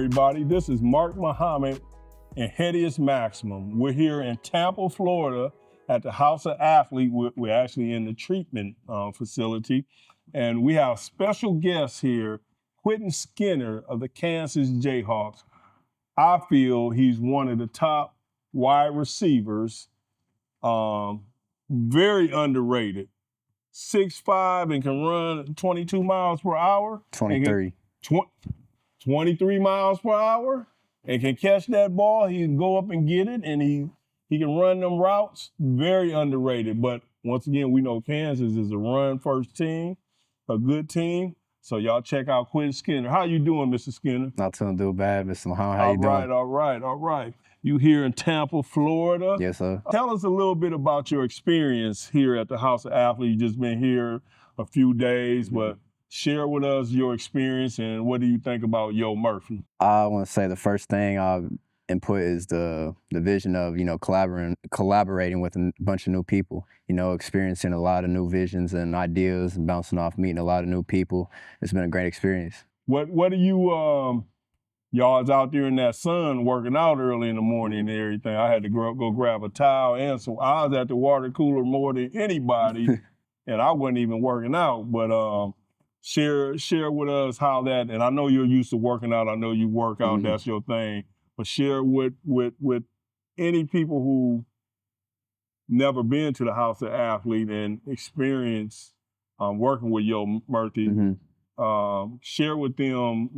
everybody. This is Mark Muhammad and HEADEUS Maximum. We're here in Tampa, Florida at the House of Athlete. We're actually in the treatment facility. And we have special guests here, Quinton Skinner of the Kansas Jayhawks. I feel he's one of the top wide receivers, very underrated. 6'5" and can run 22 miles per hour. 23. 23 miles per hour and can catch that ball. He can go up and get it, and he can run them routes. Very underrated. But once again, we know Kansas is a run-first team, a good team. So y'all check out Quentin Skinner. How you doing, Mr. Skinner? Not too bad, Mr. Muhammad. How you doing? All right. You here in Tampa, Florida? Yes, sir. Tell us a little bit about your experience here at the House of Athlete. You just been here a few days, but share with us your experience and what do you think about Yo Murphy? I want to say the first thing I'll input is the vision of, collaborating with a bunch of new people, experiencing a lot of new visions and ideas and bouncing off meeting a lot of new people. It's been a great experience. What do you, y'all's out there in that sun working out early in the morning and everything. I had to go grab a towel and so I was at the water cooler more than anybody and I wasn't even working out, but share with us how that, and I know you're used to working out, I know you work out, that's your thing, but share with any people who never been to the House of Athlete and experience working with Yo Murphy, share with them,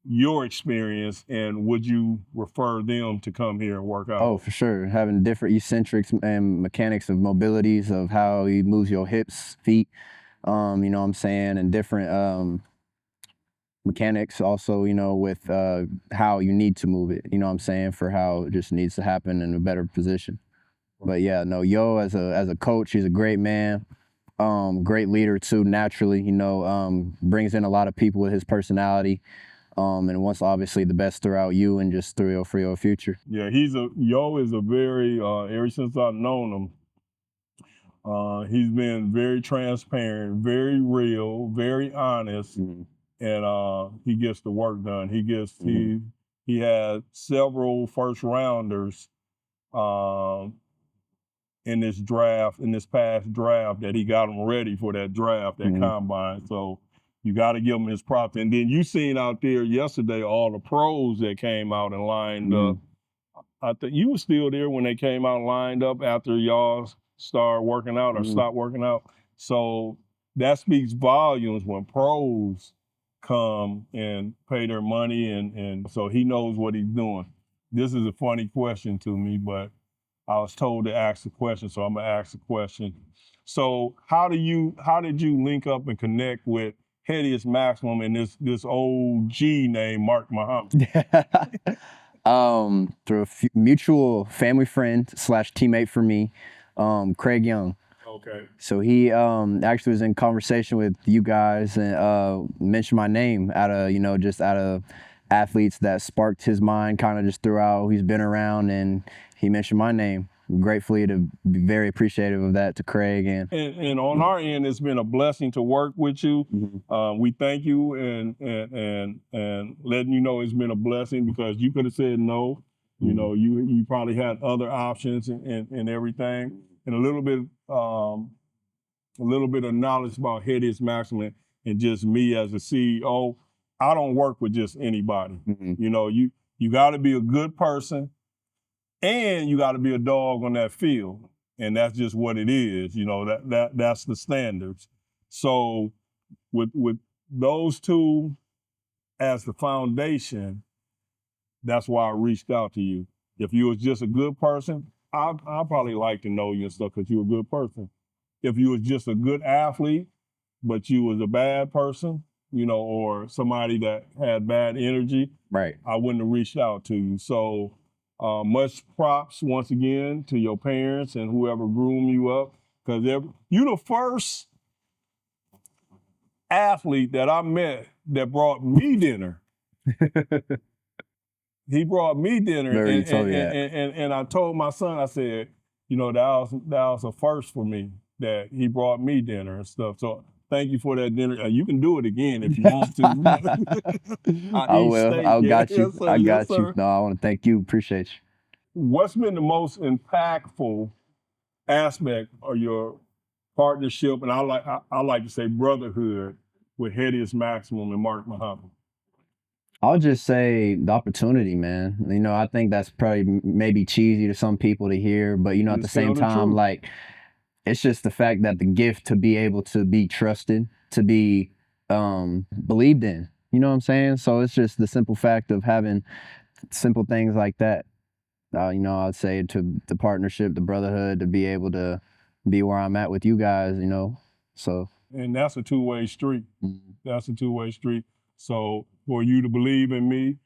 your experience, and would you refer them to come here and work out? Oh, for sure. Having different eccentrics and mechanics of mobilities of how you move your hips, feet, you know what I'm saying, and different mechanics also, with how you need to move it, you know what I'm saying, for how it just needs to happen in a better position. But yeah, no, Yo as a coach, he's a great man, great leader too, naturally, brings in a lot of people with his personality, and wants obviously the best throughout you and just for your future. Yeah, Yo is a very, ever since I've known him, he's been very transparent, very real, very honest, and he gets the work done. He had several first rounders in this past draft that he got them ready for that draft, that combine. So you got to give him his props. And then you seen out there yesterday all the pros that came out and lined up. I think you were still there when they came out and lined up after y'all started working out or stopped working out. So that speaks volumes when pros come and pay their money, and so he knows what he's doing. This is a funny question to me, but I was told to ask the question, so I'm gonna ask the question. So how did you link up and connect with HEADEUS Maximum and this old G named Mark Muhammad? Through a mutual family friend / teammate for me, Craig Young. Okay. So he actually was in conversation with you guys and mentioned my name out of athletes that sparked his mind kind of just throughout he's been around, and he mentioned my name. Gratefully to be very appreciative of that to Craig. And on our end, it's been a blessing to work with you. We thank you and letting you know it's been a blessing because you could have said no. You probably had other options and everything. And a little bit of knowledge about HEADEUS Maximum and just me as a CEO. I don't work with just anybody. You got to be a good person. And you got to be a dog on that field, and that's just what it is. That's the standards. So, with those two as the foundation, that's why I reached out to you. If you was just a good person, I probably like to know you and stuff because you're a good person. If you was just a good athlete, but you was a bad person, or somebody that had bad energy, right, I wouldn't have reached out to you. So. Much props once again to your parents and whoever groomed you up, because you're the first athlete that I met that brought me dinner. He brought me dinner, and I told my son, I said, that was a first for me that he brought me dinner and stuff. So thank you for that dinner. You can do it again if you want to. I Eat will. steak. I Yeah. got you. Yes, sir. I Yes, got you. sir. No, I want to thank you. Appreciate you. What's been the most impactful aspect of your partnership, and I like to say brotherhood, with HEADEUS Maximum and Mark Muhammad? I'll just say the opportunity, man. You know, I think that's probably maybe cheesy to some people to hear, but you know, at the Just tell same the time, truth. like it's just the fact that the gift to be able to be trusted, to be believed in. You know what I'm saying? So it's just the simple fact of having simple things like that. You know, I'd say to the partnership, the brotherhood, to be able to be where I'm at with you guys. You know, so And that's a two-way street. mm, That's a two-way street. So for you to believe in me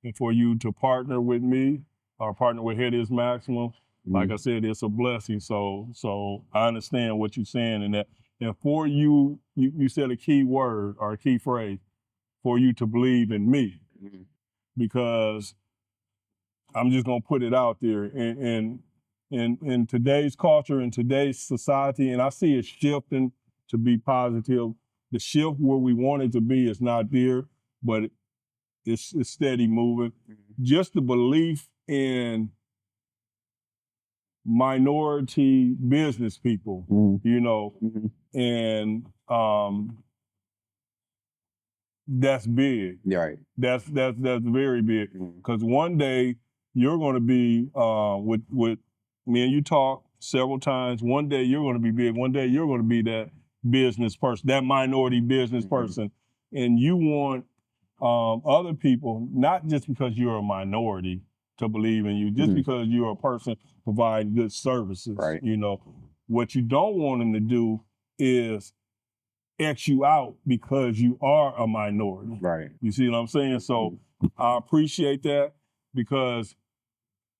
and for you to partner with me or partner with HEADEUS Maximum, like I said, it's a blessing. So I understand what you're saying in that. And for you said a key word or a key phrase, for you to believe in me, because I'm just gonna put it out there. In today's culture, in today's society, and I see it shifting to be positive. The shift where we want it to be is not there, but it's steady moving. Just the belief in minority business people, you know, and that's big. yeah, right. That's very big. Because one day you're going to be with me and you talk several times. One day you're going to be big. One day you're going to be that business person, that minority business person, and you want other people, not just because you're a minority, to believe in you, just because you're a person providing good services. Right. You know, what you don't want them to do is X you out because you are a minority. Right. You see what I'm saying? So I appreciate that, because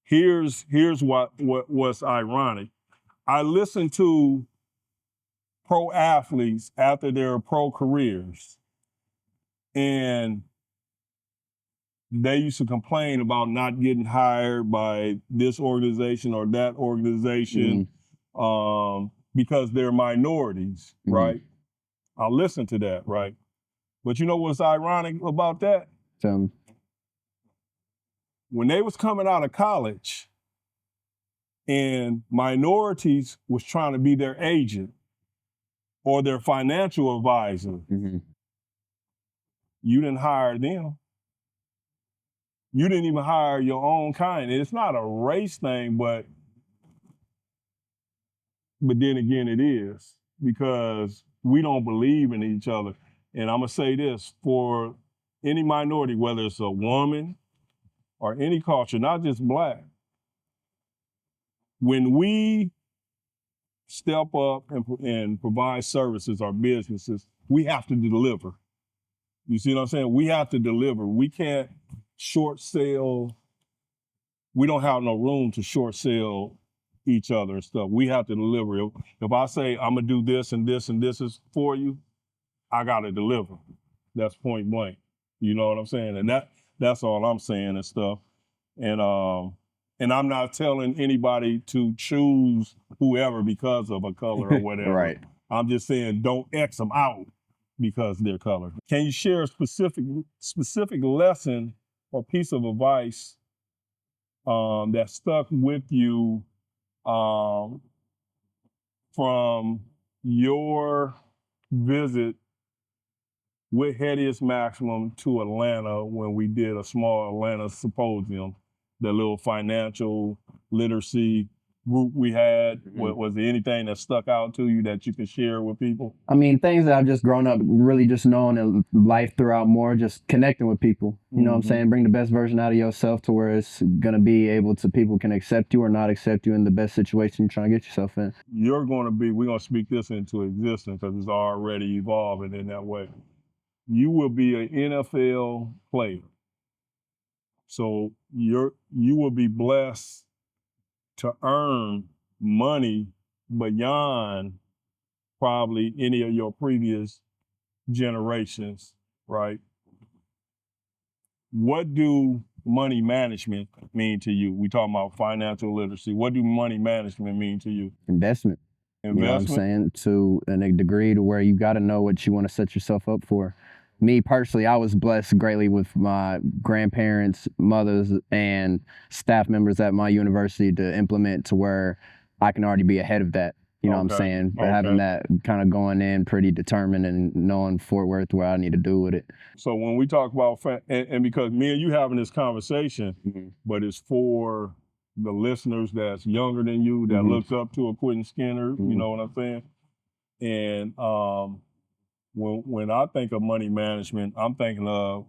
here's what's ironic. I listen to pro athletes after their pro careers, and they used to complain about not getting hired by this organization or that organization because they're minorities, right? I listen to that, right? But you know what's ironic about that? When they was coming out of college and minorities was trying to be their agent or their financial advisor, you didn't hire them. You didn't even hire your own kind. And it's not a race thing, but then again it is, because we don't believe in each other. And I'm gonna say this, for any minority, whether it's a woman or any culture, not just Black, when we step up and provide services or businesses, we have to deliver. You see what I'm saying? We have to deliver. We can't short sell. We don't have no room to short sell each other and stuff. We have to deliver. If I say I'm gonna do this and this and this is for you, I gotta deliver. That's point blank. You know what I'm saying? And that's all I'm saying and stuff. And I'm not telling anybody to choose whoever because of a color or whatever. Right. I'm just saying don't X them out because of their color. Can you share a specific lesson or piece of advice that stuck with you from your visit with HEADEUS Maximum to Atlanta when we did a small Atlanta symposium, the little financial literacy group we had? Was there anything that stuck out to you that you can share with people? I mean, things that I've just grown up really just knowing in life throughout more, just connecting with people. You know what I'm saying? Bring the best version out of yourself to where it's gonna be able to, people can accept you or not accept you in the best situation you're trying to get yourself in. We're gonna speak this into existence because it's already evolving in that way. You will be an NFL player. So you will be blessed to earn money beyond probably any of your previous generations, right? What do money management mean to you? We talking about financial literacy. What do money management mean to you? Investment. You know what I'm Investment. saying? To a degree to where you got to know what you want to set yourself up for. Me personally, I was blessed greatly with my grandparents, mothers, and staff members at my university to implement to where I can already be ahead of that. You know what I'm Okay. saying? But having Okay. that kind of going in pretty determined and knowing Fort Worth where I need to do with it. So when we talk about and because me and you having this conversation, Mm-hmm. but it's for the listeners that's younger than you that Mhm. looks up to a Quinton Skinner, you Mhm. know what I'm saying? And when I think of money management, I'm thinking of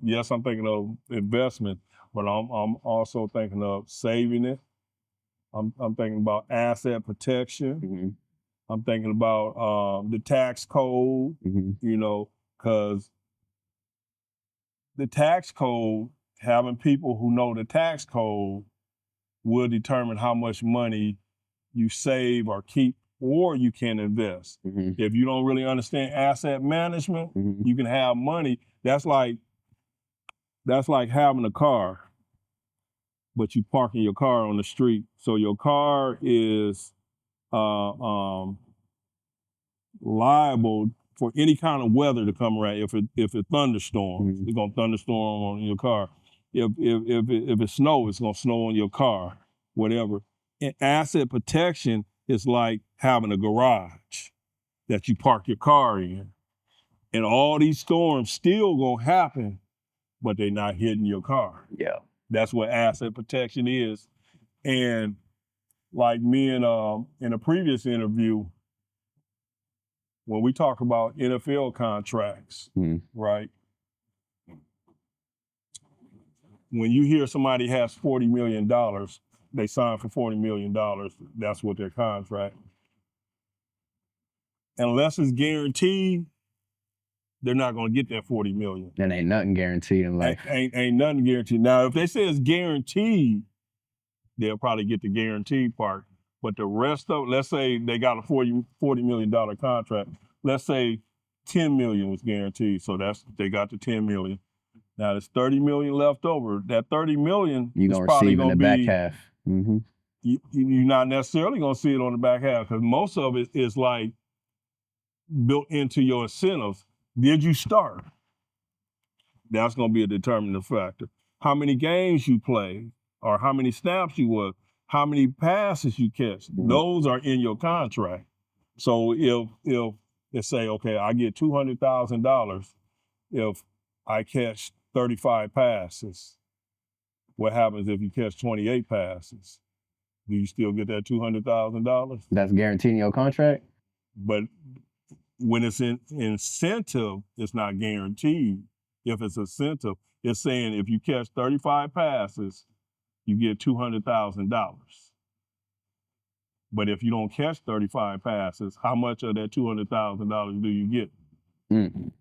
investment, but I'm also thinking of saving it. I'm thinking about asset protection. Mhm. I'm thinking about the tax code, Mhm. you know, because the tax code, having people who know the tax code will determine how much money you save or keep or you can invest. Mhm. If you don't really understand asset management, Mhm. you can have money. That's like having a car, but you parking your car on the street. So your car is uh, um, liable for any kind of weather to come around. If it thunderstorms, Mhm. it's gonna thunderstorm on your car. If it snows, it's gonna snow on your car, whatever. And asset protection is like having a garage that you park your car in. And all these storms still gonna happen, but they're not hitting your car. Yeah. That's what asset protection is. And like me and in a previous interview, when we talk about NFL contracts, Mhm. right? When you hear somebody has $40 million, they sign for $40 million, that's what their contract. Unless it's guaranteed, they're not gonna get that 40 million. And ain't nothing guaranteed in life. Ain't nothing guaranteed. Now, if they say it's guaranteed, they'll probably get the guaranteed part. But the rest of, let's say they got a $40 million contract. Let's say 10 million was guaranteed. So they got the 10 million. Now there's 30 million left over. That 30 million You're is gonna probably receive in gonna the back be, half. Mm-hmm. you're not necessarily gonna see it on the back half because most of it is like built into your incentives. Did you start? That's gonna be a determining factor. How many games you play, or how many snaps you work, how many passes you catch. Mm-hmm. Those are in your contract. So if they say, okay, I get $200,000 if I catch 35 passes. What happens if you catch 28 passes? Do you still get that $200,000? That's guaranteed in your contract? But when it's in incentive, it's not guaranteed. If it's incentive, it's saying if you catch 35 passes, you get $200,000. But if you don't catch 35 passes, how much of that $200,000 do you get? Mm.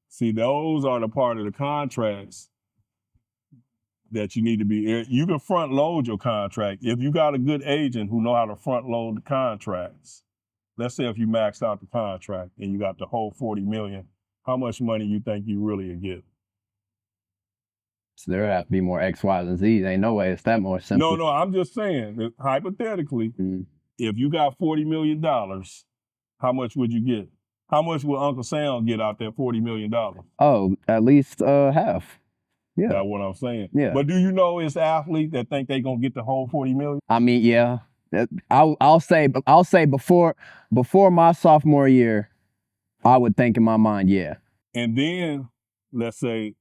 See, those are the part of the contracts that you need to be. You can front load your contract if you got a good agent who know how to front load the contracts. Let's say if you maxed out the contract and you got the whole 40 million, how much money you think you really get? So there have to be more X, Y's, and Z's. Ain't no way it's that more simple. No, I'm just saying that hypothetically, Mm. if you got $40 million, how much would you get? How much would Uncle Sam get out that $40 million? Oh, at least half. Yeah. That's what I'm saying. Yeah. But do you know it's athletes that think they gonna get the whole 40 million? I mean, yeah. I'll say before my sophomore year, I would think in my mind, yeah. And then let's say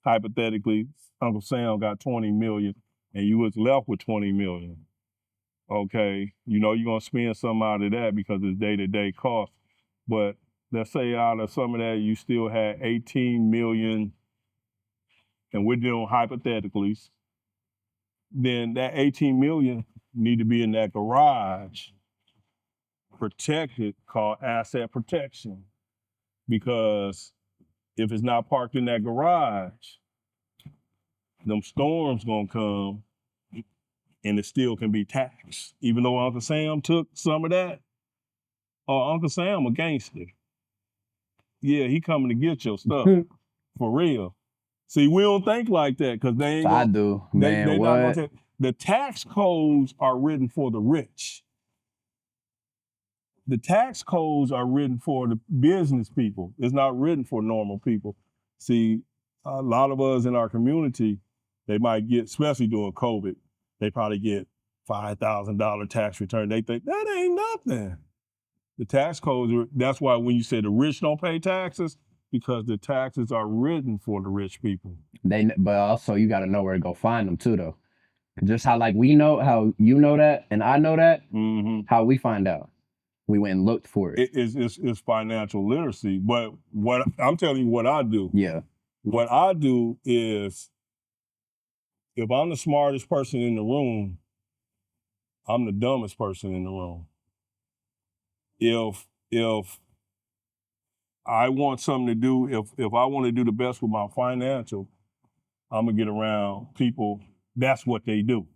hypothetically, Uncle Sam got 20 million and you was left with 20 million. Okay, you know you're gonna spend some out of that because it's day-to-day cost. But let's say out of some of that you still had 18 million, and we're doing hypothetically, then that 18 million need to be in that garage protected, called asset protection. Because if it's not parked in that garage, them storms gonna come and it still can be taxed. Even though Uncle Sam took some of that, or Uncle Sam a gangster. Yeah, he coming to get your stuff, for real. See, we don't think like that because they ain't I gonna, do, they man. not What? gonna take, the tax codes are written for the rich. the tax codes are written for the business people. It's not written for normal people. See, a lot of us in our community, they might get, especially during COVID, they probably get $5,000 tax return. They think that ain't nothing. The tax codes that's why when you say the rich don't pay taxes, because the taxes are written for the rich people. But also you got to know where to go find them too, though. Just how like we know, how you know that, and I know that, how we find out. We went and looked for it. It's financial literacy. But what I'm telling you, what I do. Yeah. What I do is, if I'm the smartest person in the room, I'm the dumbest person in the room. If I want something to do, if I want to do the best with my financial, I'm gonna get around people. That's what they do.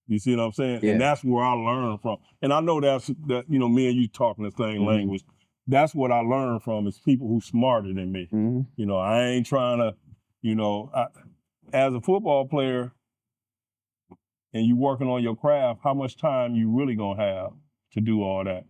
You see what I'm saying? Yeah. And that's where I learn from. And I know that, you know, me and you talking the same language. That's what I learn from, is people who smarter than me. You know, I ain't trying to, you know, as a football player and you working on your craft, how much time you really gonna have to do all that?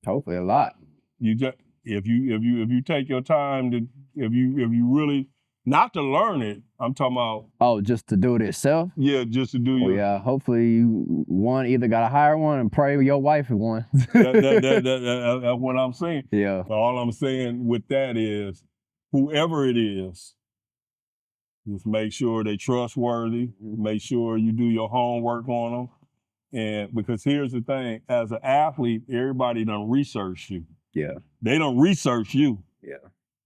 Hopefully a lot. You just, if you take your time to, if you really, not to learn it, I'm talking about. Oh, just to do it itself? Yeah, just to do your. Yeah, hopefully you either got to hire one and pray with your wife for one. That's what I'm saying. Yeah. All I'm saying with that is, whoever it is, just make sure they trustworthy. Make sure you do your homework on them. And because here's the thing, as an athlete, everybody done research you. Yeah. They don't research you. Yeah.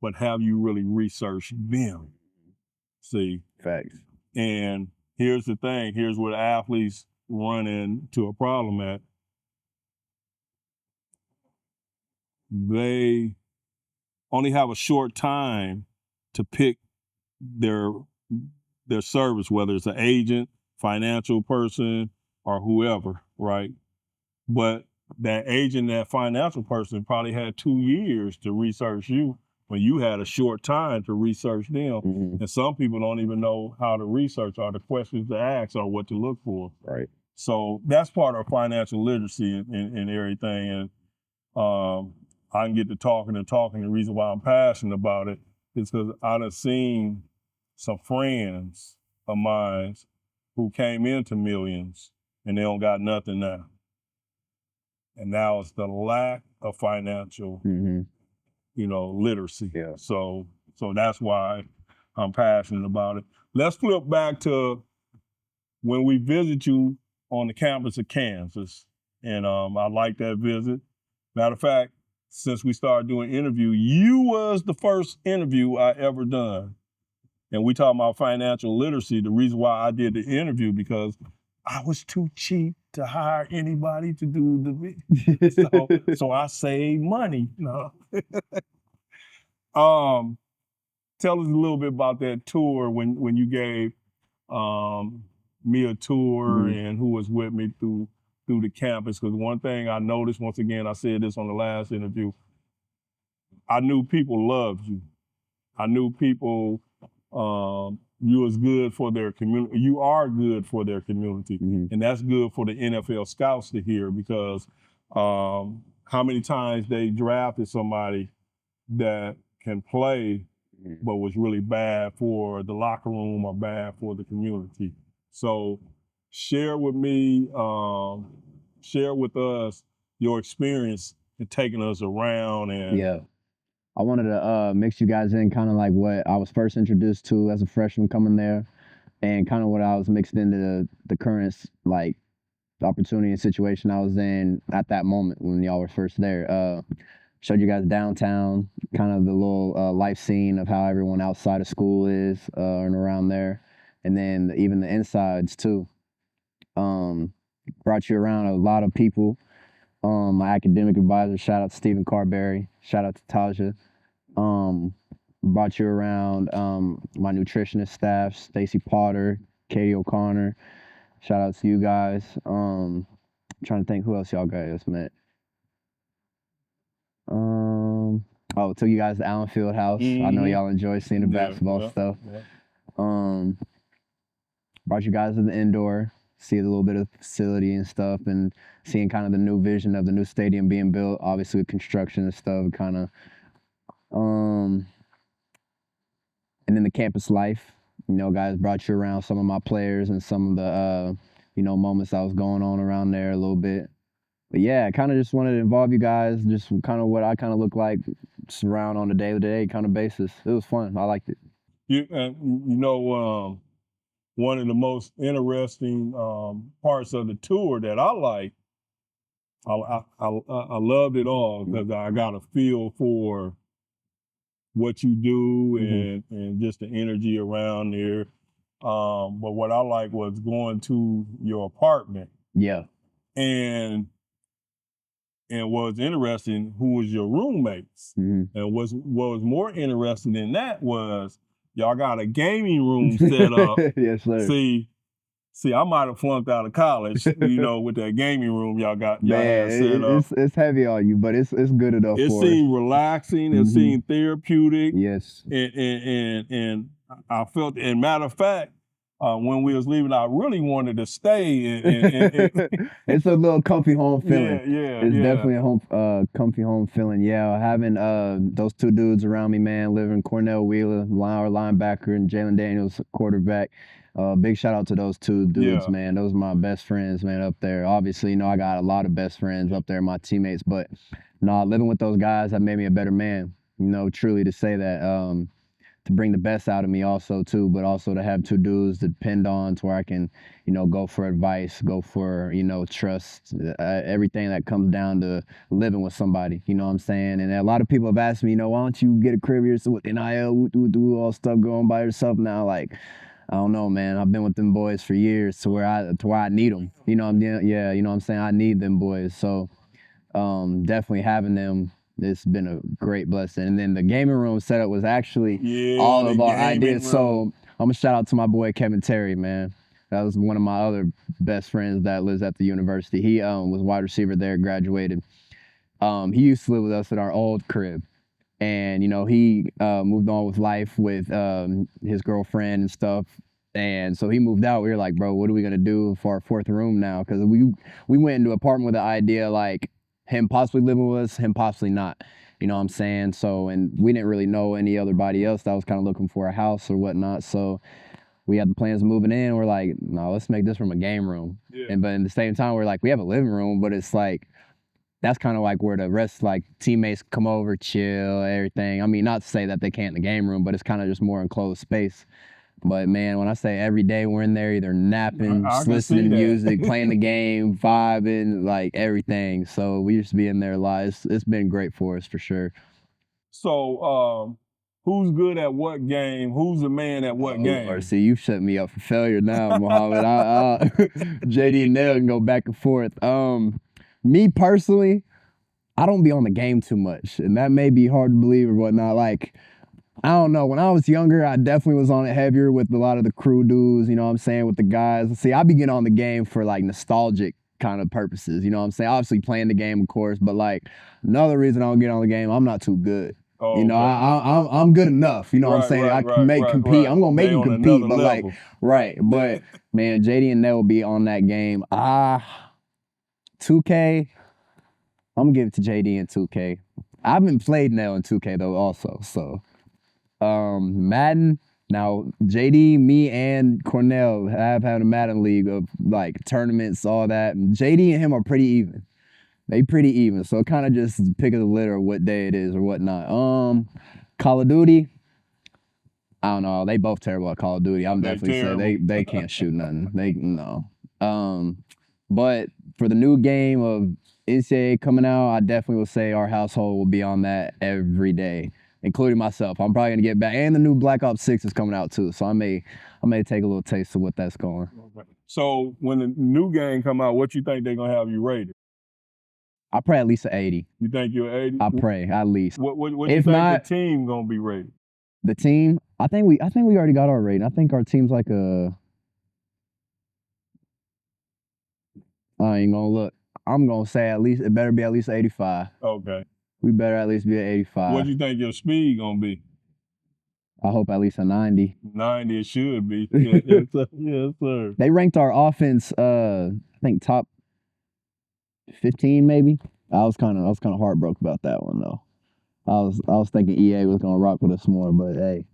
But have you really researched them? See? Facts. And here's the thing, here's where athletes run into a problem at. They only have a short time to pick their service, whether it's an agent, financial person, or whoever, right? But that agent, that financial person probably had 2 years to research you when you had a short time to research them. And some people don't even know how to research or the questions to ask or what to look for. Right. So that's part of financial literacy and everything. And I can get to talking. The reason why I'm passionate about it is because I done seen some friends of mine who came into millions and they don't got nothing now. And now it's the lack of financial, you know, literacy. Yeah. So that's why I'm passionate about it. Let's flip back to when we visit you on the campus of Kansas. And I like that visit. Matter of fact, since we started doing interview, you was the first interview I ever done. And we talking about financial literacy. The reason why I did the interview, because I was too cheap to hire anybody to do the video. So I saved money. No. Tell us a little bit about that tour when you gave me a tour and who was with me through the campus. Because one thing I noticed, once again, I said this on the last interview, I knew people loved you. I knew people, you was good for their community. You are good for their community. And that's good for the NFL scouts to hear, because how many times they drafted somebody that can play but was really bad for the locker room or bad for the community. So share with me, share with us your experience in taking us around. And yeah. I wanted to mix you guys in kind of like what I was first introduced to as a freshman coming there, and kind of what I was mixed into the current, like, the opportunity and situation I was in at that moment when y'all were first there. Showed you guys downtown, kind of the little life scene of how everyone outside of school is and around there, and then even the insides too. Brought you around a lot of people. My academic advisor, shout out to Stephen Carberry, shout out to Taja. Brought you around my nutritionist staff, Stacy Potter, Katie O'Connor. Shout out to you guys. Trying to think who else y'all guys met. Took you guys to Allen Field House. I know y'all enjoy seeing the basketball stuff. Brought you guys to the indoor. see a little bit of facility and stuff, and seeing kind of the new vision of the new stadium being built, obviously with construction and stuff, kind of, and then the campus life, guys brought you around some of my players and some of the, moments that was going on around there a little bit. But yeah, I kind of just wanted to involve you guys, just kind of what I kind of look like, just around on a day-to-day kind of basis. It was fun. I liked it. One of the most interesting parts of the tour that I like, I loved it all because I got a feel for what you do and just the energy around there. But what I like was going to your apartment. Yeah. And what was interesting, who was your roommates. And what was more interesting than that was y'all got a gaming room set up. Yes, sir. See, I might have flunked out of college, with that gaming room y'all had set up. It's heavy on you, but it's good enough. It seemed relaxing. It seemed therapeutic. Yes. And I felt, and matter of fact, when we was leaving, I really wanted to stay. It's a little comfy home feeling. Yeah. It's definitely a comfy home feeling. Yeah, having those two dudes around me, man, living Cornell Wheeler, our linebacker, and Jalen Daniels, quarterback. Big shout out to those two dudes, man. Those are my best friends, man, up there. Obviously, I got a lot of best friends up there, my teammates, but living with those guys, that made me a better man. Truly to say that. To bring the best out of me also too, but also to have two dudes to depend on to where I can, go for advice, go for, trust, everything that comes down to living with somebody, you know what I'm saying? And a lot of people have asked me, why don't you get a crib here with NIL, do all stuff going by yourself now? Like, I don't know, man. I've been with them boys for years to where I need them. Yeah, you know what I'm saying? I need them boys. So definitely having them, it's been a great blessing. And then the gaming room setup was actually all of our ideas. So I'm gonna shout out to my boy Kevin Terry, man. That was one of my other best friends that lives at the university. He was wide receiver there, graduated. He used to live with us at our old crib. And, he moved on with life with his girlfriend and stuff. And so he moved out. We were like, bro, what are we gonna do for our fourth room now? Because we went into an apartment with the idea like him possibly living with us, him possibly not. You know what I'm saying? So, and we didn't really know anybody else that was kind of looking for a house or whatnot. So we had the plans of moving in. We're like, no, let's make this room a game room. But at the same time, we're like, we have a living room, but it's like, that's kind of like where the rest, like teammates come over, chill, everything. I mean, not to say that they can't in the game room, but it's kind of just more enclosed space. But man, when I say every day we're in there, either napping, listening to music, playing the game, vibing, like everything. So we used to be in there a lot. It's been great for us for sure. So who's good at what game? Who's the man at what game? Or see, you set me up for failure now, Muhammad. JD and Nell can go back and forth. Me personally, I don't be on the game too much, and that may be hard to believe or whatnot. Like, I don't know. When I was younger, I definitely was on it heavier with a lot of the crew dudes, you know what I'm saying, with the guys. See, I be getting on the game for like nostalgic kind of purposes, you know what I'm saying? Obviously playing the game, of course, but like another reason I don't get on the game, I'm not too good. I'm good enough, you know what I'm saying? I can compete. I'm gonna make him compete, but level. But man, JD and Nell will be on that game. 2K, I'm gonna give it to JD and 2K. I haven't played Nell in 2K though also, so. Madden, now JD, me, and Cornell have had a Madden league of like tournaments, all that. And JD and him are pretty even. They pretty even, so kind of just pick of the litter what day it is or whatnot. Call of Duty, I don't know. They both terrible at Call of Duty. I'm definitely saying they can't shoot nothing. No. But for the new game of NCAA coming out, I definitely will say our household will be on that every day, including myself. I'm probably gonna get back, and the new Black Ops 6 is coming out too, so I may take a little taste of what that's going. So when the new game come out, what you think they're gonna have you rated? I pray at least an 80. You think you're 80? I pray at least. What you think the team gonna be rated? The team, I think we already got our rating. I think our team's like a. I ain't gonna look. I'm gonna say at least it better be at least 85. Okay. We better at least be at 85. What do you think your speed gonna be? I hope at least a 90. 90 it should be. Yeah, yes, sir. Yes, sir. They ranked our offense, I think top 15 maybe. I was kind of heartbroken about that one though. I was thinking EA was gonna rock with us more, but hey,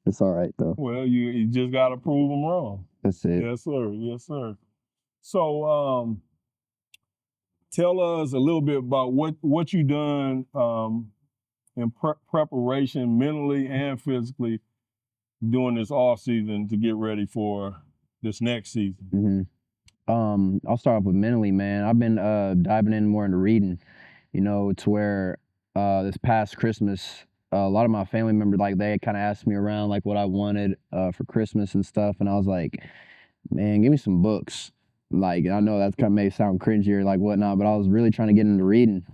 it's all right though. Well, you just got to prove them wrong. That's it. Yes, sir. Yes, sir. So, tell us a little bit about what you done in preparation, mentally and physically, during this off season to get ready for this next season. I'll start off with mentally, man. I've been diving in more into reading, you know, to where this past Christmas, a lot of my family members, like, they kind of asked me around, like, what I wanted for Christmas and stuff. And I was like, man, give me some books. Like, I know that kind of may sound cringy or like whatnot, but I was really trying to get into reading.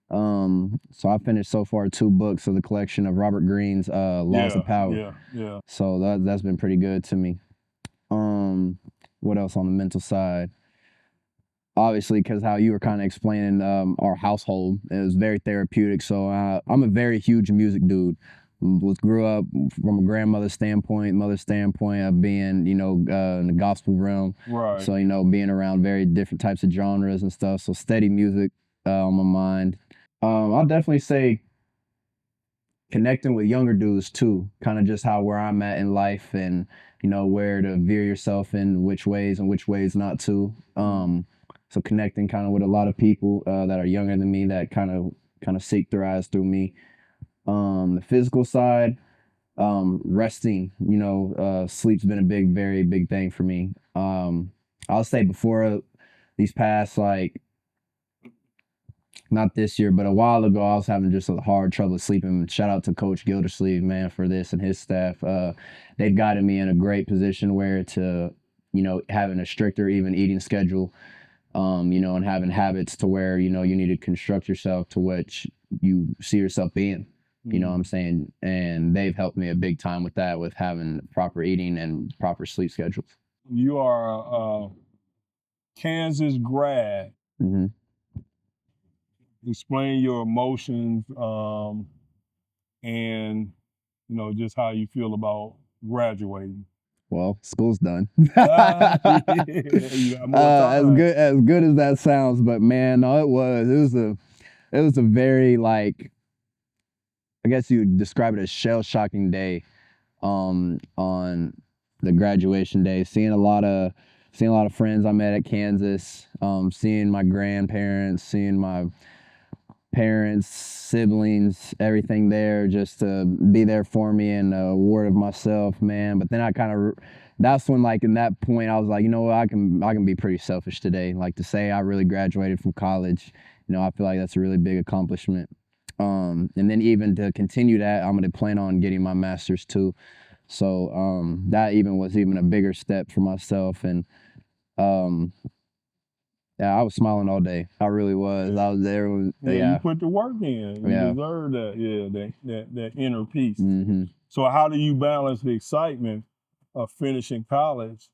So I finished so far 2 books of the collection of Robert Greene's Laws of Power. Yeah. So that's been pretty good to me. What else on the mental side? Obviously, because how you were kind of explaining our household, it was very therapeutic. So I'm a very huge music dude. Grew up from a grandmother's standpoint, mother's standpoint of being, you know, in the gospel realm. Right. So, you know, being around very different types of genres and stuff. So steady music on my mind. I'll definitely say connecting with younger dudes too, kind of just how where I'm at in life and, you know, where to veer yourself in which ways and which ways not to. So connecting kind of with a lot of people that are younger than me that kind of seek their eyes through me. The physical side, resting, you know, sleep's been a very big thing for me. I'll say before these past, like, not this year, but a while ago, I was having just a hard trouble sleeping. Shout out to Coach Gildersleeve, man, for this and his staff. They've gotten me in a great position where to, you know, having a stricter even eating schedule, you know, and having habits to where, you know, you need to construct yourself to what you see yourself being. You know what I'm saying? And they've helped me a big time with that, with having proper eating and proper sleep schedules. You are a Kansas grad. Explain your emotions and, you know, just how you feel about graduating. Well, school's done. You got more time. As good as that sounds, but man, no, it was a very, like, I guess you would describe it as shell-shocking day on the graduation day. Seeing a lot of friends I met at Kansas, seeing my grandparents, seeing my parents, siblings, everything there, just to be there for me and a word of myself, man. But then that's when, like, in that point, I was like, you know what, I can be pretty selfish today. Like, to say I really graduated from college, you know, I feel like that's a really big accomplishment. And then even to continue that, I'm gonna plan on getting my master's too. So that was a bigger step for myself. And yeah, I was smiling all day. I really was. I was there. Yeah, you put the work in. You deserve that. Yeah, that inner peace. So how do you balance the excitement of finishing college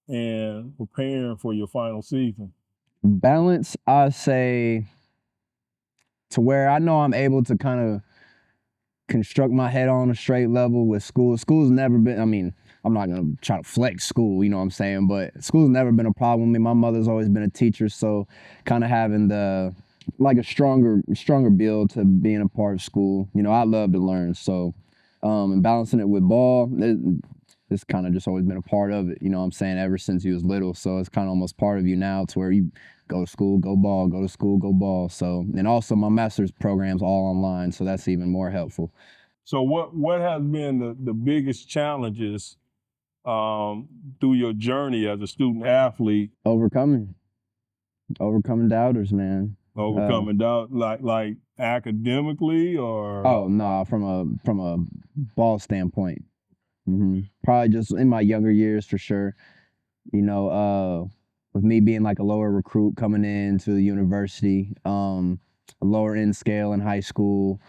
and preparing for your final season? Balance, I say, to where I know I'm able to kind of construct my head on a straight level with school. School's never been, I mean, I'm not gonna try to flex school, you know what I'm saying, but school's never been a problem with me. My mother's always been a teacher, so kind of having a stronger build to being a part of school. You know, I love to learn, so and balancing it with ball, it's kind of just always been a part of it, you know what I'm saying, ever since you was little. So it's kind of almost part of you now, to where you go to school, go ball, go to school, go ball. So, and also my master's program's all online, so that's even more helpful. So what has been the biggest challenges through your journey as a student athlete? Overcoming doubters, man. Overcoming doubt, like academically, or? Oh no, from a ball standpoint. Probably just in my younger years, for sure. You know, with me being like a lower recruit coming into the university, a lower end scale in high school,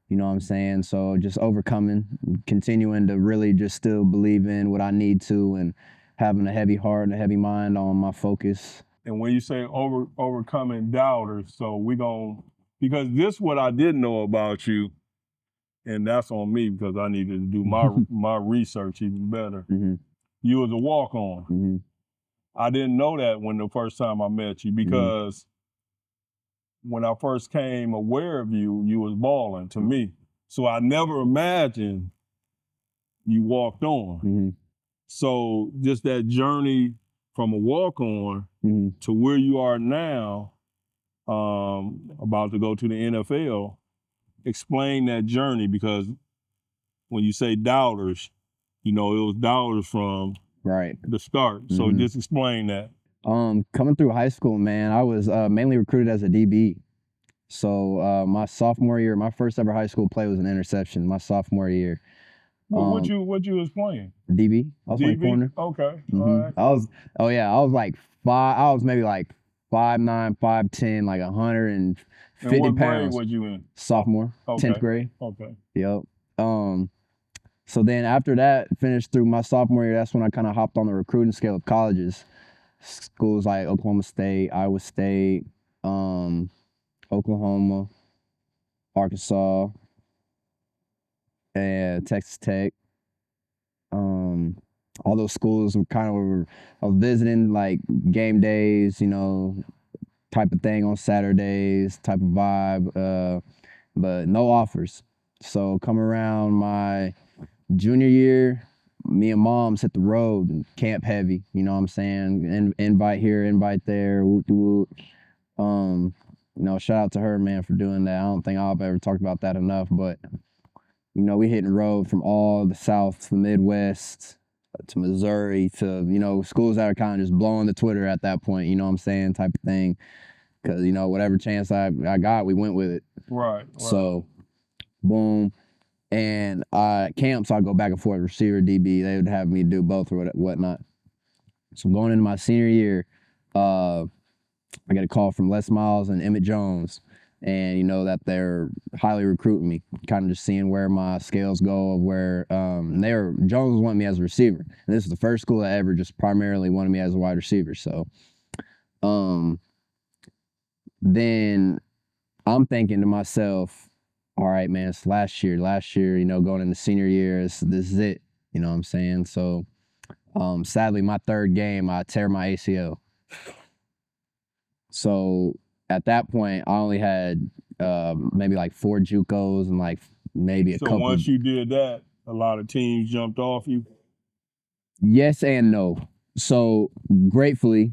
you know what I'm saying? So just overcoming, continuing to really just still believe in what I need to, and having a heavy heart and a heavy mind on my focus. And when you say overcoming doubters, so because this is what I didn't know about you, and that's on me because I needed to do my research even better. Mhm. You was a walk-on. Mhm. I didn't know that when the first time I met you because when I first came aware of you, you was balling to me. So I never imagined you walked on. Mhm. So just that journey from a walk-on Mhm. to where you are now, about to go to the NFL, explain that journey because when you say doubters, it was doubters from Right. the start. So Mhm. just explain that. Coming through high school, man, I was mainly recruited as a DB. So my sophomore year, my first ever high school play was an interception. My sophomore year, What you was playing? DB. I was playing DB? corner. Okay. All right. I was. Oh yeah, I was like five. I was maybe like 5'9", 5'10", like 150 And what grade pounds. was you in? Sophomore, 10th grade. Okay. Yep. So then after that, finished through my sophomore year, that's when I kind of hopped on the recruiting scale of colleges. Schools like Oklahoma State, Iowa State, Oklahoma, Arkansas, and Texas Tech. All those schools were visiting like game days, type of thing on Saturdays, type of vibe, but no offers. So come around my junior year, me and moms hit the road and camp heavy, you know what I'm saying? Invite here, invite there, whoop de whoop. Shout out to her, man, for doing that. I don't think I've ever talked about that enough, but we hitting the road from all the South to the Midwest to Missouri to, schools that are kind of just blowing the Twitter at that point, you know what I'm saying, type of thing. Because, whatever chance I got, we went with it. Right. So, boom. And camps, I'd go back and forth, receiver, DB. They would have me do both or whatnot. So going into my senior year, I got a call from Les Miles and Emmett Jones. And that they're highly recruiting me, kind of just seeing where my scales go of where Jones wanted me as a receiver. And this is the first school that ever just primarily wanted me as a wide receiver. So then I'm thinking to myself, all right, man, it's last year, going into senior year, this is it, you know what I'm saying? So sadly, my third game, I tear my ACL. So at that point, I only had maybe like 4 JUCOs and like maybe a couple. So once you did that, a lot of teams jumped off you? Yes and no. So gratefully,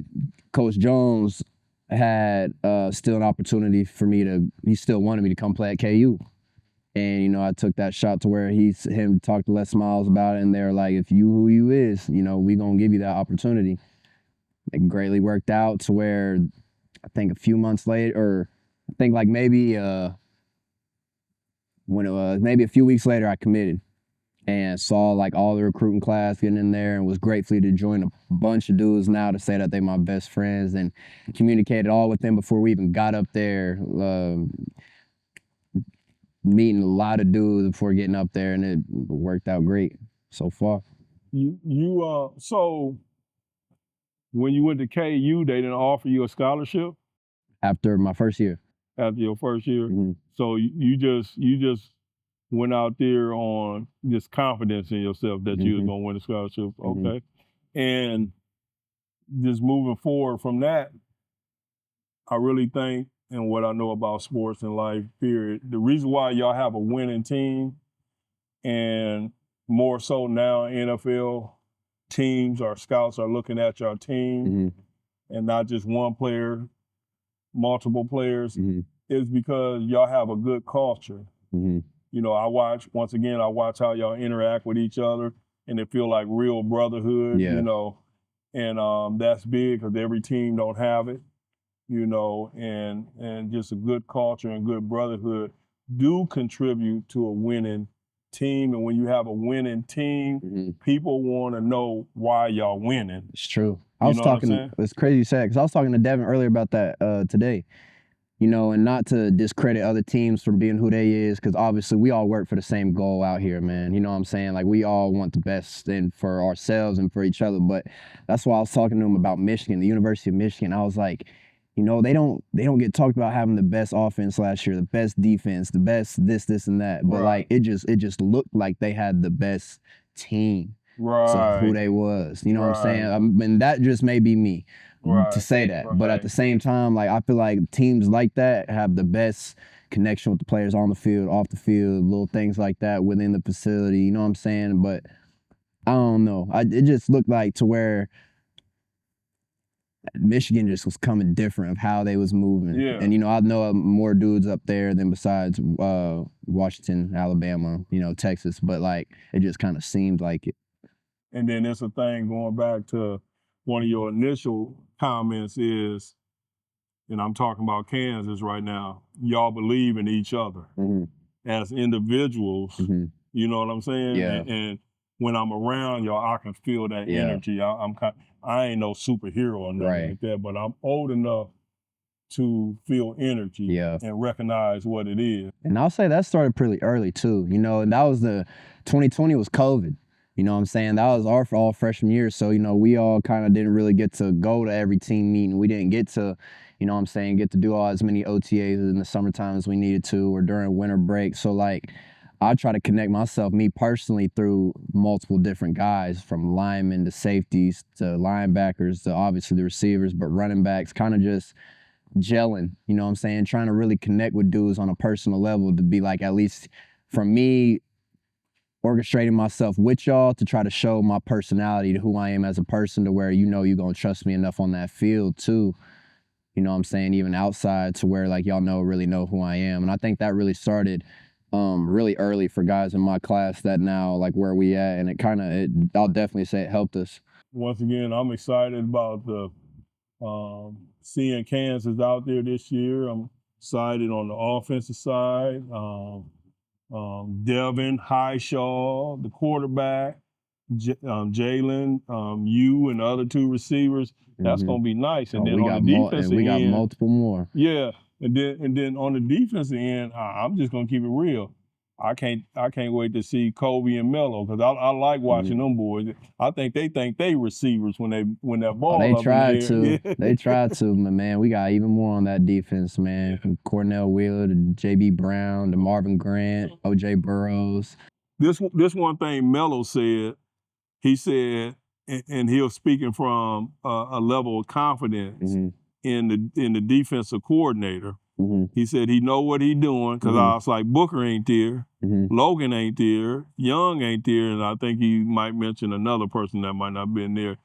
Coach Jones had still an opportunity for me he still wanted me to come play at KU. And, I took that shot to where him talked to Les Miles about it, and they're like, if you who you is, we gonna give you that opportunity. It greatly worked out to where I think a few months later, or I think like maybe when it was maybe a few weeks later, I committed and saw like all the recruiting class getting in there and was grateful to join a bunch of dudes now to say that they my best friends and communicated all with them before we even got up there. Meeting a lot of dudes before getting up there, and it worked out great so far. So when you went to KU, they didn't offer you a scholarship? After my first year. After your first year? Mm-hmm. So you just went out there on this confidence in yourself that you was gonna win a scholarship. Okay. And just moving forward from that, I really think, and what I know about sports and life, period, the reason why y'all have a winning team, and more so now NFL teams or scouts are looking at your team and not just one player, multiple players, is because y'all have a good culture. I watch how y'all interact with each other, and it feel like real brotherhood, and that's big because every team don't have it. And just a good culture and good brotherhood do contribute to a winning team. And when you have a winning team, people want to know why y'all winning. It's true. It's crazy you said, because I was talking to Devin earlier about that today, and not to discredit other teams from being who they is, because obviously we all work for the same goal out here, man. You know what I'm saying? Like, we all want the best and for ourselves and for each other. But that's why I was talking to him about Michigan, the University of Michigan. I was like, you know, they don't get talked about having the best offense last year, the best defense, the best this and that. But like it just looked like they had the best team. So who they was, you know what I'm saying? And that just may be me to say that. But at the same time, like I feel like teams like that have the best connection with the players on the field, off the field, little things like that within the facility, you know what I'm saying? But I don't know. It just looked like to where Michigan just was coming different of how they was moving. Yeah. And, you know, I know more dudes up there than besides Washington, Alabama, you know, Texas. But, like, it just kind of seemed like it. And then it's a thing going back to one of your initial comments is, and I'm talking about Kansas right now, y'all believe in each other as individuals. You know what I'm saying? Yeah. And when I'm around y'all, I can feel that energy. I ain't no superhero or nothing like that, but I'm old enough to feel energy and recognize what it is. And I'll say that started pretty early too, you know, and that was 2020 was COVID. You know what I'm saying? That was our all freshman year. So, you know, we all kind of didn't really get to go to every team meeting. We didn't get to, you know what I'm saying, get to do as many OTAs in the summertime as we needed to or during winter break. So, like, I try to connect myself, me personally, through multiple different guys, from linemen to safeties to linebackers to obviously the receivers, but running backs, kind of just gelling, you know what I'm saying? Trying to really connect with dudes on a personal level to be like, at least from me, orchestrating myself with y'all to try to show my personality to who I am as a person to where, you know, you're going to trust me enough on that field too. You know what I'm saying? Even outside to where like y'all really know who I am. And I think that really started really early for guys in my class that now like where we at. And I'll definitely say it helped us. Once again, I'm excited about the seeing Kansas out there this year. I'm excited on the offensive side. Devin Highshaw, the quarterback, Jalen, you and the other two receivers. That's gonna be nice. And then on the defensive we got end, multiple more. Yeah, and then on the defensive end, I'm just gonna keep it real. I can't wait to see Kobe and Melo because I like watching them boys. I think they receivers when that ball they up tried in the air. to. They tried to, but man, we got even more on that defense, man. From Cornell Wheeler to JB Brown to Marvin Grant, OJ Burrows. This one thing Melo said, he said, and he was speaking from a level of confidence in the defensive coordinator. He said he know what he doing because I was like, Booker ain't there, Logan ain't there, Young ain't there, and I think he might mention another person that might not have been there.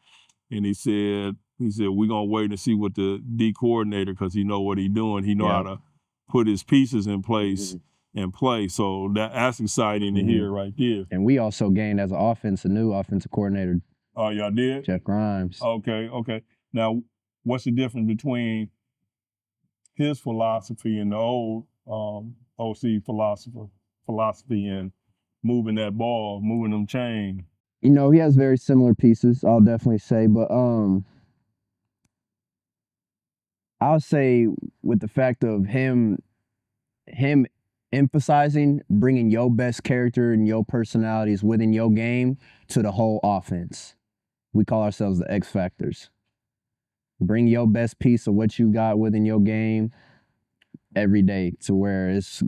And he said we're gonna wait and see what the D coordinator, because he know what he doing. He know how to put his pieces in place and play. So that's exciting to hear right there. And we also gained as a new offensive coordinator. Oh, y'all did? Jeff Grimes. Okay. Now, what's the difference between his philosophy and the old OC philosophy and moving that ball, moving them chains? You know, he has very similar pieces, I'll definitely say, but I'll say with the fact of him emphasizing bringing your best character and your personalities within your game to the whole offense. We call ourselves the X Factors. Bring your best piece of what you got within your game every day to where it's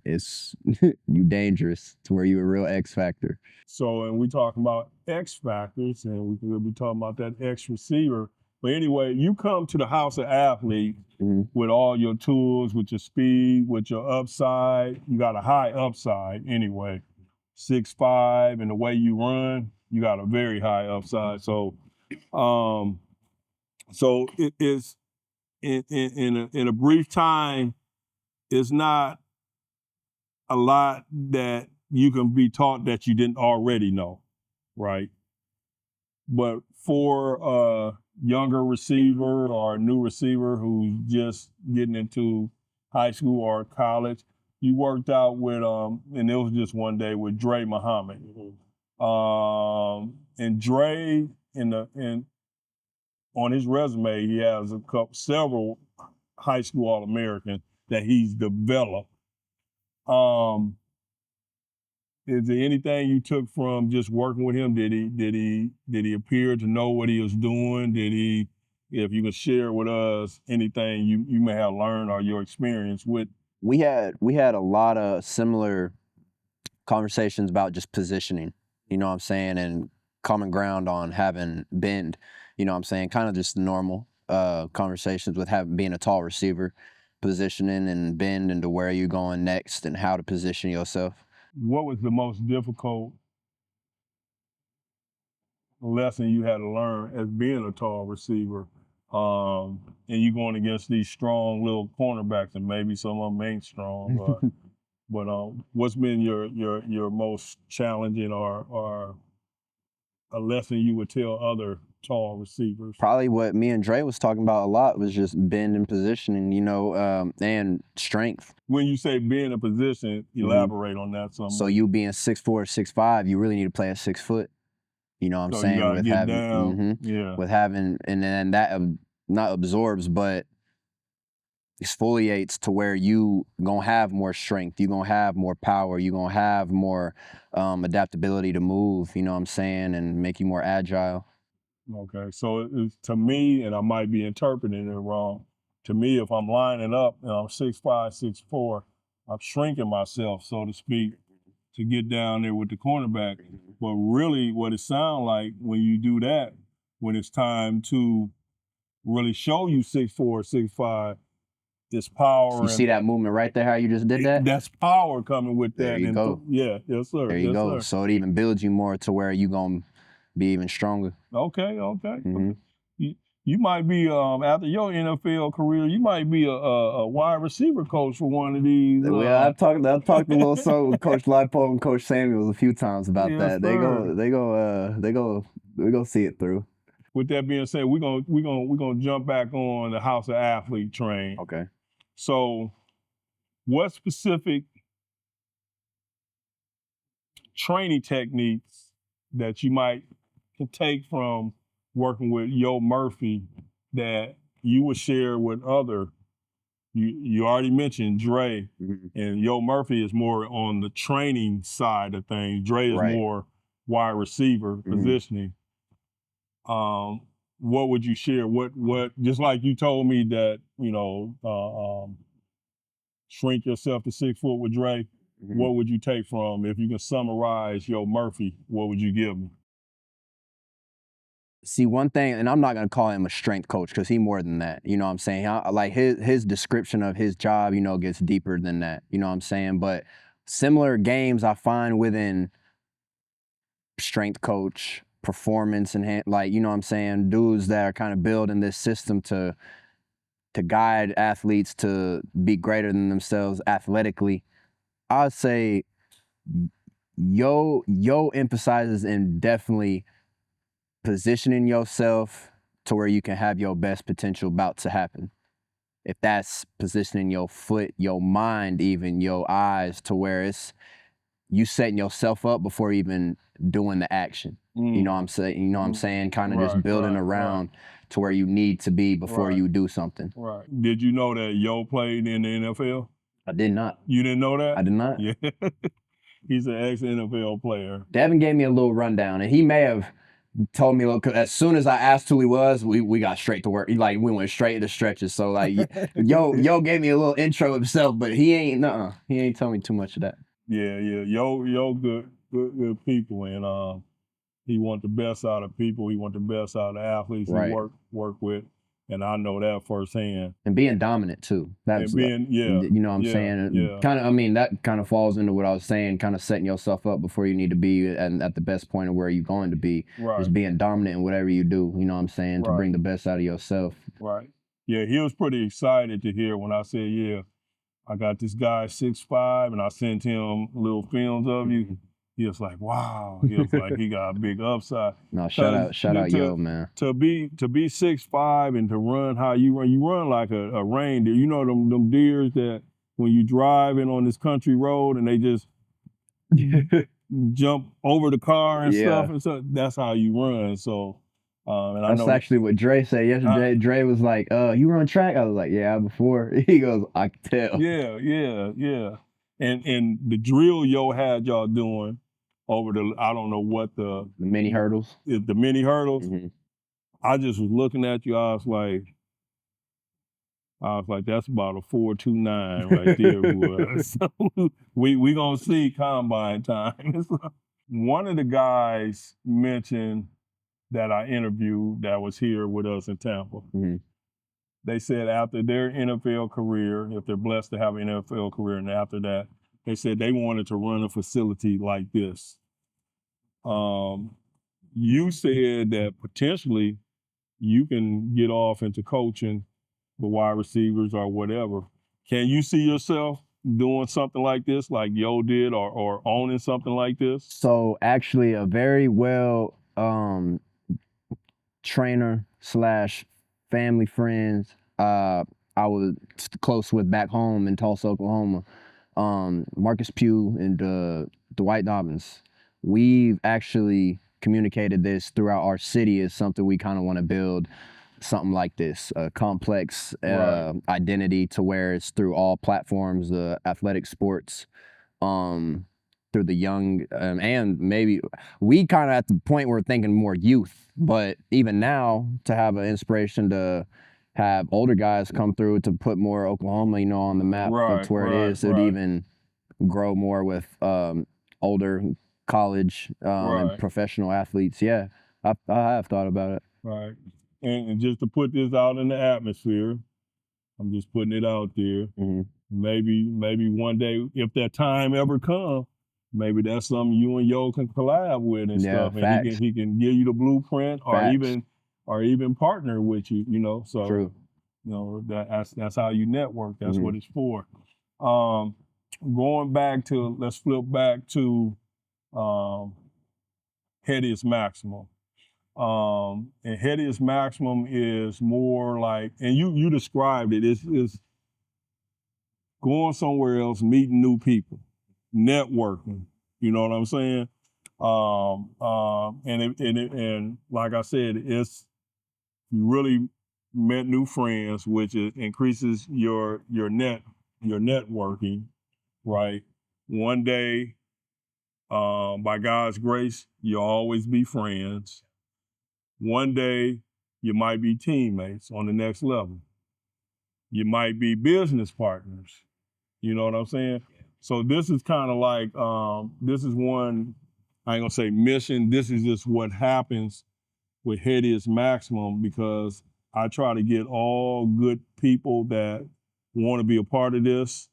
you dangerous, to where you a real X Factor. So, and we talking about X Factors, and we could be talking about that X receiver. But anyway, you come to the House of Athletes with all your tools, with your speed, with your upside. You got a high upside anyway. 6'5", and the way you run, you got a very high upside. So, so it is in a brief time, it's not a lot that you can be taught that you didn't already know, right? But for a younger receiver or a new receiver who's just getting into high school or college, you worked out with and it was just one day with Dre Muhammad. And Dre on his resume, he has several high school All-Americans that he's developed. Is there anything you took from just working with him? Did he appear to know what he was doing? Did he if you could share with us anything you may have learned or your experience with. We had a lot of similar conversations about just positioning, you know what I'm saying, and common ground on having bend, you know what I'm saying, kind of just normal conversations with being a tall receiver, positioning and bend into where you're going next and how to position yourself. What was the most difficult lesson you had to learn as being a tall receiver? And you going against these strong little cornerbacks, and maybe some of them ain't strong, but what's been your most challenging or a lesson you would tell other tall receivers? Probably what me and Dre was talking about a lot was just bend and positioning, you know, and strength. When you say being in a position, elaborate on that some. So you being 6'4", 6'5", you really need to play at 6 foot. You know what I'm So saying? you gotta with get having, down. Yeah. with having, and then that not absorbs, but exfoliates to where you gonna have more strength, you gonna have more power, you gonna have more adaptability to move, you know what I'm saying, and make you more agile. Okay, so to me, and I might be interpreting it wrong, to me, if I'm lining up and I'm 6'5", 6'4", I'm shrinking myself, so to speak, to get down there with the cornerback. But really what it sounds like when you do that, when it's time to really show you 6'4", 6'5", it's power. You see that movement right there, how you just did that? That's power coming with that. There you go. Yeah, yes, sir. There you go. Sir. So it even builds you more to where you gonna be even stronger. Okay. You might be after your NFL career, you might be a wide receiver coach for one of these. Yeah, I've talked a little something with Coach Lipo and Coach Samuels a few times about Yes, that. sir. They go see it through. With that being said, we're gonna jump back on the House of Athlete train. Okay. So, what specific training techniques that you can take from working with Yo Murphy that you would share with other? You already mentioned Dre, and Yo Murphy is more on the training side of things. Dre is more wide receiver positioning. What would you share? What just like you told me that, shrink yourself to 6 foot with Dre, what would you take from, if you can summarize Yo Murphy, what would you give me? See, one thing, and I'm not gonna call him a strength coach because he's more than that. You know what I'm saying? Like his description of his job, gets deeper than that. You know what I'm saying? But similar games I find within strength coach, performance, and like, you know what I'm saying, dudes that are kind of building this system to guide athletes to be greater than themselves athletically. I'd say Yo emphasizes in definitely positioning yourself to where you can have your best potential about to happen. If that's positioning your foot, your mind, even your eyes, to where it's you setting yourself up before even doing the action. You know what I'm saying? You know what I'm saying? Kind of just building around to where you need to be before you do something. Right. Did you know that Yo played in the NFL? I did not. You didn't know that? I did not. Yeah. He's an ex-NFL player. Devin gave me a little rundown, and he may have told me, look, as soon as I asked who he was, we got straight to work. Like, we went straight into stretches. So like, Yo gave me a little intro himself, but he ain't told me too much of that. Yeah. Yo good people, and he want the best out of people. He want the best out of athletes he work with, and I know that firsthand. And being dominant too. That's you know what I'm saying. Yeah. Kind of, that kind of falls into what I was saying. Kind of setting yourself up before you need to be, and at the best point of where you're going to be. Right. Just being dominant in whatever you do. You know what I'm saying, to bring the best out of yourself. Right. Yeah, he was pretty excited to hear when I said, yeah, I got this guy 6'5", and I sent him little films of you. He was like, wow. He was like, he got a big upside. No, shout out Yo, man. To be 6'5" and to run how you run like a reindeer. You know them deers that when you driving on this country road and they just jump over the car and stuff and stuff. That's how you run. So and that's actually what Dre said yesterday. Dre was like, you run track? I was like, yeah, before. He goes, I can tell. Yeah. And the drill Yo had y'all doing over I don't know what the mini hurdles. The mini hurdles. I just was looking at you. I was like, that's about a 4.29 right there, boy. So we gonna see combine time. One of the guys mentioned that I interviewed that was here with us in Tampa. Mhm. They said after their NFL career, if they're blessed to have an NFL career, and after that, they said they wanted to run a facility like this. You said that potentially you can get off into coaching the wide receivers or whatever. Can you see yourself doing something like this, like Yo did, or owning something like this? So actually, a very well trainer / family friends I was close with back home in Tulsa, Oklahoma. Marcus Pugh and Dwight Dobbins. We've actually communicated this throughout our city as something we kind of want to build something like this, a complex identity to where it's through all platforms, the athletic sports, through the young, and maybe we kind of at the point we're thinking more youth, but even now to have an inspiration to have older guys come through to put more Oklahoma, on the map to where it is, it would even grow more with older college and professional athletes. Yeah, I have thought about it. Right. And just to put this out in the atmosphere, I'm just putting it out there. Mm-hmm. Maybe one day, if that time ever comes, maybe that's something you and Yo can collab with and stuff. Facts. And he can give you the blueprint or even partner with you, So True. That's how you network. That's what it's for. Let's flip back to HEADEUS Maximum. And HEADEUS Maximum is more like, and you described it, it's going somewhere else, meeting new people, networking. You know what I'm saying? And like I said, it's you really met new friends, which increases your networking, right? One day, by God's grace, you'll always be friends. One day, you might be teammates on the next level. You might be business partners. You know what I'm saying? So this is kind of like, this is one, I ain't gonna say mission, this is just what happens with HEADEUS Maximum, because I try to get all good people that want to be a part of this,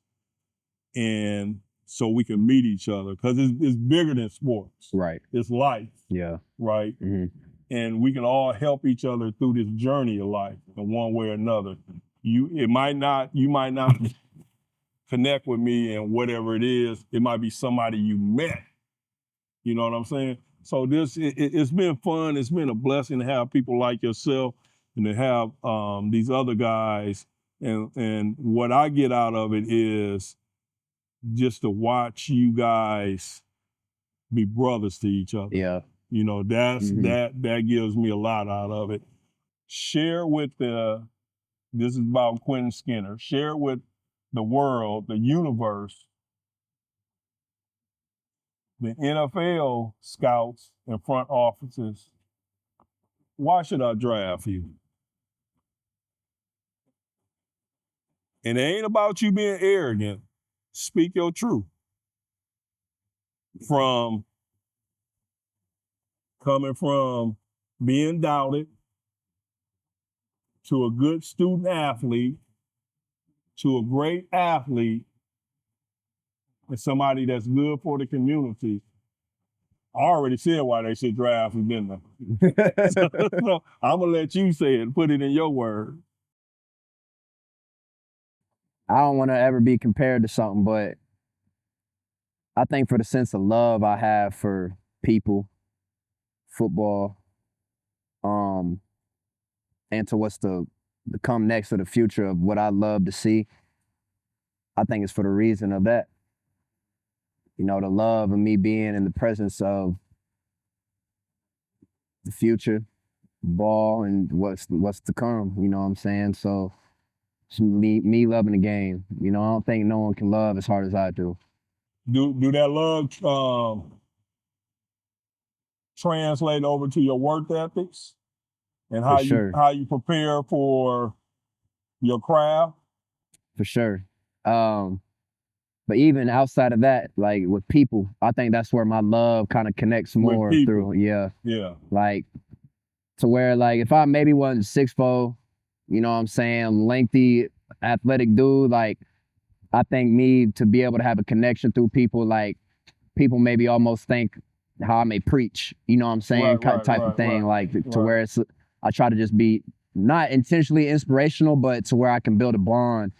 and so we can meet each other, because it's bigger than sports. Right. It's life. Yeah. Right? Mm-hmm. And we can all help each other through this journey of life in one way or another. You might not connect with me and whatever it is, it might be somebody you met. You know what I'm saying? So it's been fun. It's been a blessing to have people like yourself and to have these other guys. And what I get out of it is just to watch you guys be brothers to each other. Yeah. That gives me a lot out of it. Share with this is about Quinton Skinner. Share with the world, the universe, the NFL scouts and front offices, why should I draft you? And it ain't about you being arrogant. Speak your truth. From coming from being doubted to a good student athlete to a great athlete and somebody that's good for the community. I already said why they should draft you, didn't I? So I'm gonna let you say it, put it in your words. I don't want to ever be compared to something, but I think for the sense of love I have for people, football, and to what's to come next, to the future of what I love to see, I think it's for the reason of that. The love of me being in the presence of the future, ball, and what's to come. You know what I'm saying? So it's me loving the game. I don't think no one can love as hard as I do. Do that love translate over to your work ethics? and For sure. how you prepare for your craft? For sure. But even outside of that, like with people, I think that's where my love kind of connects more through. Yeah. Yeah. Like to where like if I maybe wasn't 6'4", you know what I'm saying, lengthy, athletic dude, like I think me to be able to have a connection through people, like people maybe almost think how I may preach, you know what I'm saying, type of thing, like to where it's, I try to just be not intentionally inspirational, but to where I can build a bond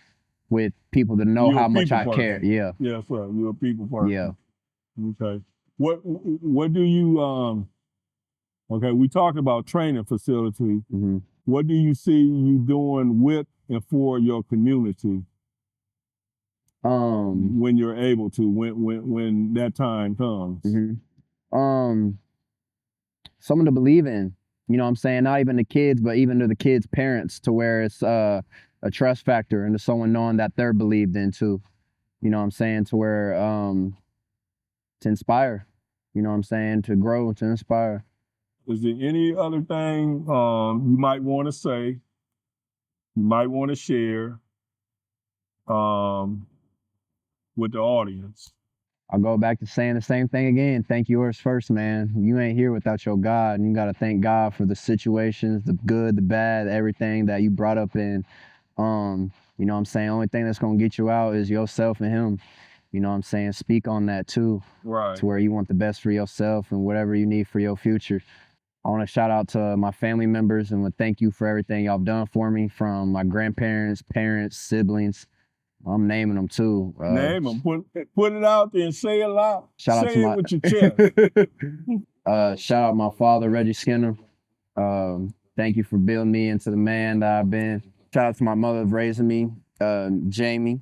with people to know how much I care. Yeah. Yes, sir. You're a people person. Yeah. Okay. What do you okay, we talked about training facility. Mm-hmm. What do you see you doing with and for your community when you're able to, when that time comes? Mm-hmm. Someone to believe in, you know what I'm saying? Not even the kids, but even to the kids' parents, to where it's a trust factor and to someone knowing that they're believed in too. You know what I'm saying? To where to inspire, you know what I'm saying? To grow, to inspire. Is there any other thing you might want to say, you might want to share with the audience? I'll go back to saying the same thing again. Thank yours first, man. You ain't here without your God, and you got to thank God for the situations, the good, the bad, everything that you brought up in. You know what I'm saying? Only thing that's going to get you out is yourself and him. You know what I'm saying? Speak on that too. Right. To where you want the best for yourself and whatever you need for your future. I want to shout out to my family members and thank you for everything y'all done for me, from my grandparents, parents, siblings. I'm naming them too. Name them. Put it out there and say it loud. Shout out to my with your chest. shout out my father, Reggie Skinner. Thank you for building me into the man that I've been. Shout out to my mother for raising me, Jamie.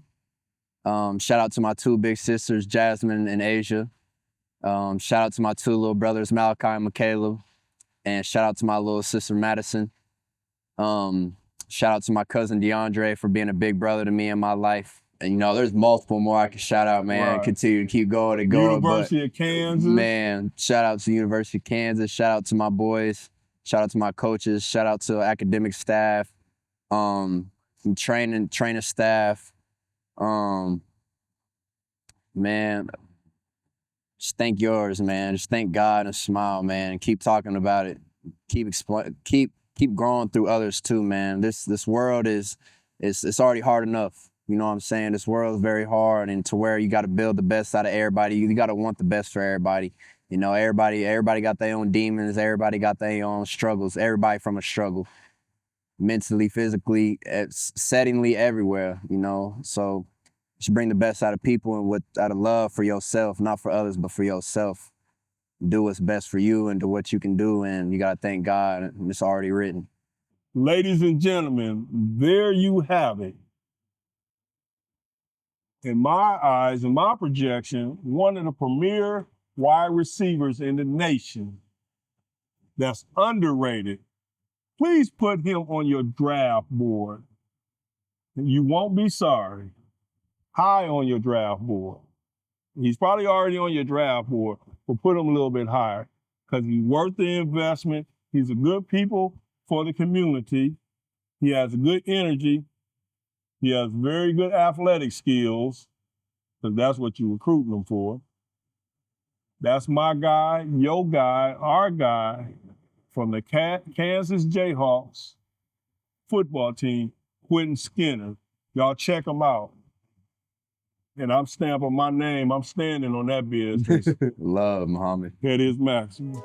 Shout out to my two big sisters, Jasmine and Asia. Shout out to my two little brothers, Malachi and Michaela. And shout out to my little sister, Madison. Shout out to my cousin, DeAndre, for being a big brother to me in my life. And, you know, there's multiple more I can shout out, man. Right. Continue to keep going and going. University of Kansas. Man, shout out to University of Kansas. Shout out to my boys. Shout out to my coaches. Shout out to academic staff, training staff. Man, just thank yours, man. Just thank God and smile, man. And keep talking about it. Keep growing through others too, man. This world it's already hard enough. You know what I'm saying? This world is very hard, and to where you got to build the best out of everybody. You got to want the best for everybody. You know, everybody got their own demons. Everybody got their own struggles. Everybody from a struggle, mentally, physically, settingly, everywhere. You know, so you should bring the best out of people and out of love for yourself, not for others, but for yourself. Do what's best for you and do what you can do, and you got to thank God, and it's already written. Ladies and gentlemen, there you have it. In my eyes, in my projection, one of the premier wide receivers in the nation that's underrated. Please put him on your draft board. You won't be sorry. High on your draft board. He's probably already on your draft board, but put him a little bit higher because he's worth the investment. He's a good people for the community. He has good energy. He has very good athletic skills, because that's what you're recruiting him for. That's my guy, your guy, our guy from the Kansas Jayhawks football team, Quinton Skinner. Y'all check him out. And I'm stamping my name. I'm standing on that business. Love, Muhammad. That is maximum.